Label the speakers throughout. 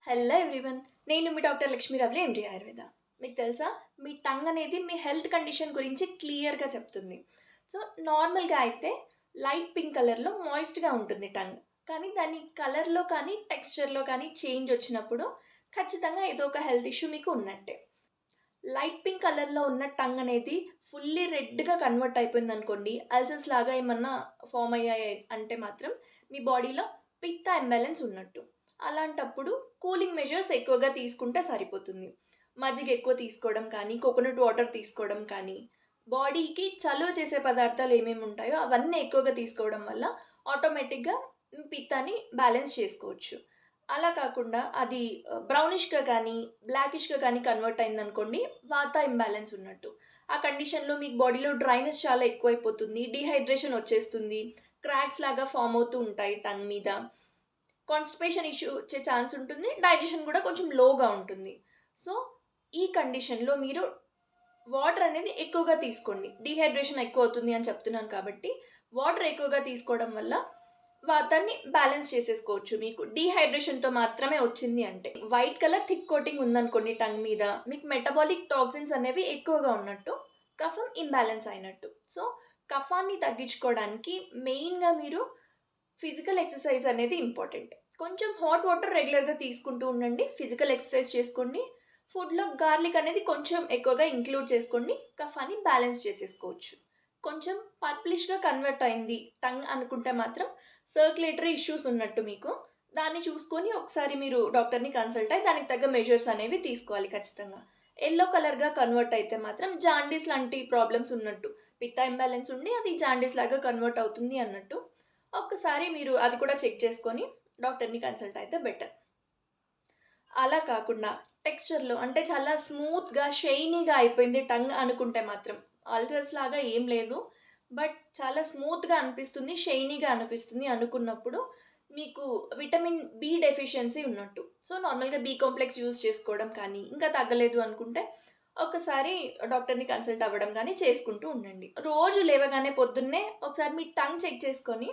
Speaker 1: Hello everyone. నేను మీ doctor Lakshmi Ravali, ఎండి ఆయుర్వేద. మీకు తెలుసా, మీ టంగ్ అనేది మీ హెల్త్ కండిషన్ గురించి క్లియర్గా చెప్తుంది. సో నార్మల్గా అయితే లైట్ పింక్ కలర్లో మాయిస్ట్గా ఉంటుంది టంగ్. కానీ దాని కలర్లో కానీ టెక్స్చర్లో కానీ చేంజ్ వచ్చినప్పుడు ఖచ్చితంగా ఏదో ఒక హెల్త్ ఇష్యూ మీకు ఉన్నట్టే. లైట్ పింక్ కలర్లో ఉన్న టంగ్ అనేది ఫుల్లీ రెడ్గా కన్వర్ట్ అయిపోయింది అనుకోండి, అల్సర్స్ లాగా ఏమన్నా ఫామ్ అయ్యాయి అంటే మాత్రం మీ బాడీలో పిత్త ఇంబ్యాలెన్స్ ఉన్నట్టు. అలాంటప్పుడు కూలింగ్ మెజర్స్ ఎక్కువగా తీసుకుంటే సరిపోతుంది. మజ్జిగ ఎక్కువ తీసుకోవడం కానీ, కోకోనట్ వాటర్ తీసుకోవడం కానీ, బాడీకి చలువ చేసే పదార్థాలు ఏమేమి ఉంటాయో అవన్నీ ఎక్కువగా తీసుకోవడం వల్ల ఆటోమేటిక్గా పిత్తాన్ని బ్యాలెన్స్ చేసుకోవచ్చు. అలా కాకుండా అది బ్రౌనిష్‌గా కానీ, బ్లాకిష్‌గా కానీ కన్వర్ట్ అయిందనుకోండి, వాత ఇంబాలెన్స్ ఉన్నట్టు. ఆ కండిషన్‌లో మీకు బాడీలో డ్రైనెస్ చాలా ఎక్కువైపోతుంది. డీహైడ్రేషన్ వచ్చేస్తుంది. క్రాక్స్ లాగా ఫార్మ్ అవుతూ ఉంటాయి టంగ్ మీద. కాన్‌స్టిపేషన్ ఇష్యూ వచ్చే ఛాన్స్ ఉంటుంది. డైజెషన్ కూడా కొంచెం లోగా ఉంటుంది. సో, ఈ కండిషన్‌లో మీరు వాటర్ అనేది ఎక్కువగా తీసుకోండి. డీహైడ్రేషన్ ఎక్కువ అవుతుంది అని చెప్తున్నాను కాబట్టి, వాటర్ ఎక్కువగా తీసుకోవడం వల్ల వాతాన్ని బ్యాలెన్స్ చేసేసుకోవచ్చు. మీకు డీహైడ్రేషన్‌తో మాత్రమే వచ్చింది అంటే. వైట్ కలర్ థిక్ కోటింగ్ ఉందనుకోండి టంగ్ మీద, మీకు మెటబాలిక్ టాక్సిన్స్ అనేవి ఎక్కువగా ఉన్నట్టు, కఫం ఇంబాలెన్స్ అయినట్టు. సో, కఫాన్ని తగ్గించుకోవడానికి మెయిన్‌గా మీరు ఫిజికల్ ఎక్సర్సైజ్ అనేది ఇంపార్టెంట్. కొంచెం హాట్ వాటర్ రెగ్యులర్‌గా తీసుకుంటూ ఉండండి. ఫిజికల్ ఎక్సర్సైజ్ చేసుకోండి. ఫుడ్‌లో గార్లిక్ అనేది కొంచెం ఎక్కువగా ఇంక్లూడ్ చేసుకోండి. కఫాన్ని బ్యాలెన్స్ చేసేసుకోవచ్చు. కొంచెం పర్పులిష్‌గా కన్వర్ట్ అయింది టంగ్ అనుకుంటే మాత్రం సర్క్యులేటరీ ఇష్యూస్ ఉన్నట్టు మీకు. దాన్ని చూసుకొని ఒకసారి మీరు డాక్టర్‌ని కన్సల్ట్ అయ్యి దానికి తగ్గ మెజర్స్ అనేవి తీసుకోవాలి ఖచ్చితంగా. యెల్లో కలర్‌గా కన్వర్ట్ అయితే మాత్రం జాండీస్ లాంటి ప్రాబ్లమ్స్ ఉన్నట్టు. పిత్త ఇంబాలెన్స్ ఉండి అది జాండీస్ లాగా కన్వర్ట్ అవుతుంది అన్నట్టు. ఒక్కసారి మీరు అది కూడా చెక్ చేసుకొని డాక్టర్‌ని కన్సల్ట్ అయితే బెటర్. అలా కాకుండా టెక్స్చర్‌లో అంటే చాలా స్మూత్‌గా, షైనీగా అయిపోయింది టంగ్ అనుకుంటే మాత్రం అల్సర్స్ లాగా ఏం లేదు. బట్ చాలా స్మూత్‌గా అనిపిస్తుంది, షైనీగా అనిపిస్తుంది అనుకున్నప్పుడు మీకు విటమిన్ బి డెఫిషియన్సీ ఉన్నట్టు. సో, నార్మల్‌గా బి కాంప్లెక్స్ యూజ్ చేసుకోవడం కానీ, ఇంకా తగ్గలేదు అనుకుంటే ఒక్కసారి డాక్టర్‌ని కన్సల్ట్ అవ్వడం గానీ చేసుకుంటూ ఉండండి. రోజు లేవగానే పొద్దున్నే ఒకసారి మీ టంగ్ చెక్ చేసుకొని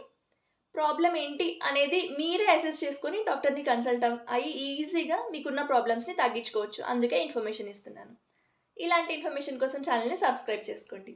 Speaker 1: ప్రాబ్లమ్ ఏంటి అనేది మీరే అసెస్ చేసుకొని డాక్టర్‌ని కన్సల్ట్ అయ్యి ఈజీగా మీకున్న ప్రాబ్లమ్స్‌ని తగ్గించుకోవచ్చు. అందుకే ఇన్ఫర్మేషన్ ఇస్తున్నాను. ఇలాంటి ఇన్ఫర్మేషన్ కోసం ఛానెల్‌ని సబ్స్క్రైబ్ చేసుకోండి.